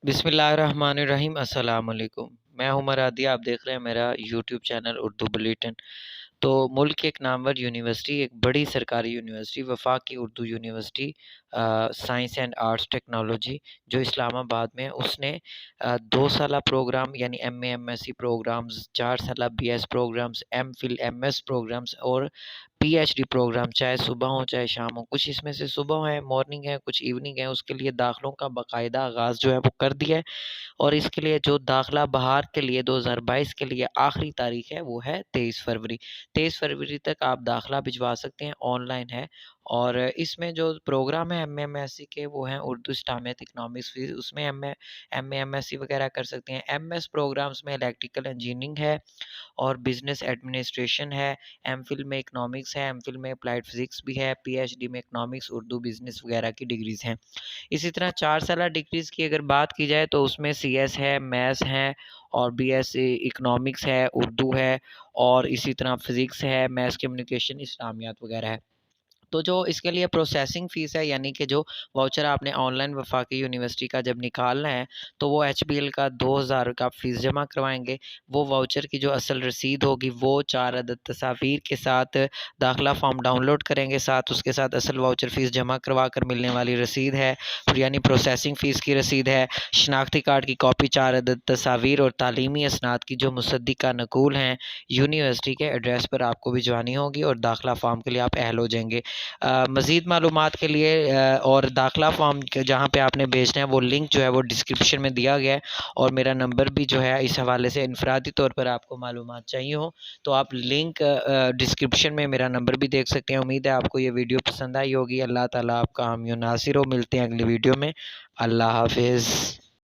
بسم اللہ الرحمن الرحیم۔ السلام علیکم، میں ہوں مرادی، آپ دیکھ رہے ہیں میرا یوٹیوب چینل اردو بلیٹن۔ تو ملک کی ایک نامور یونیورسٹی، ایک بڑی سرکاری یونیورسٹی، وفاقی Urdu university science and arts technology جو اسلام آباد میں ہے، اس نے 2 سالہ پروگرام یعنی M A M S C programmes, 4 سالہ B S programmes, M Phil M S programmes اور پی ایچ ڈی پروگرام، چاہے صبح ہو چاہے شام ہو، کچھ اس میں سے صبح ہے، مارننگ ہے، کچھ ایوننگ ہے، اس کے لیے داخلوں کا باقاعدہ آغاز جو ہے وہ کر دیا ہے۔ اور اس کے لیے جو داخلہ بہار کے لیے 2022 کے لیے آخری تاریخ ہے وہ ہے 23 فروری۔ 23 فروری تک آپ داخلہ بھجوا سکتے ہیں، آن لائن ہے۔ اور اس میں جو پروگرام ہے M A M S C کے، وہ ہیں اردو اسلامیت اکنامکس، اس میں M A M S C وغیرہ کر سکتے ہیں۔ ایم ایس پروگرامس میں الیکٹریکل انجینئرنگ ہے اور بزنس ایڈمنسٹریشن ہے، ایم فل میں اکنامکس ہے، ایم فل میں اپلائیڈ فزکس بھی ہے، پی ایچ ڈی میں اکنامکس، اردو، بزنس وغیرہ کی ڈگریز ہیں۔ اسی طرح 4 سالہ ڈگریز کی اگر بات کی جائے تو اس میں سی ایس ہے، میتھس ہے اور بی ایس اکنامکس ہے، اردو ہے اور اسی طرح فزکس ہے، میس کمیونیکیشن، اسلامیات وغیرہ ہے۔ تو جو اس کے لیے پروسیسنگ فیس ہے، یعنی کہ جو واؤچر آپ نے آن لائن وفاقی یونیورسٹی کا جب نکالنا ہے تو وہ ایچ بی ایل کا 2000 کا فیس جمع کروائیں گے۔ وہ واؤچر کی جو اصل رسید ہوگی وہ 4 عدد تصاویر کے ساتھ داخلہ فارم ڈاؤن لوڈ کریں گے، ساتھ اس کے ساتھ اصل واؤچر فیس جمع کروا کر ملنے والی رسید ہے، یعنی پروسیسنگ فیس کی رسید ہے، شناختی کارڈ کی کاپی، 4 عدد تصاویر اور تعلیمی اسناد کی جو مصدقہ نقول ہیں یونیورسٹی کے ایڈریس پر آپ کو بھجوانی ہوگی، اور داخلہ فارم کے لیے آپ اہل ہو جائیں گے۔ مزید معلومات کے لیے اور داخلہ فارم جہاں پہ آپ نے بھیجنا ہے وہ لنک جو ہے وہ ڈسکرپشن میں دیا گیا ہے، اور میرا نمبر بھی جو ہے اس حوالے سے انفرادی طور پر آپ کو معلومات چاہیے ہو تو آپ لنک ڈسکرپشن میں میرا نمبر بھی دیکھ سکتے ہیں۔ امید ہے آپ کو یہ ویڈیو پسند آئی ہوگی۔ اللہ تعالیٰ آپ کا حامی و ناصر ہو۔ ملتے ہیں اگلی ویڈیو میں۔ اللہ حافظ۔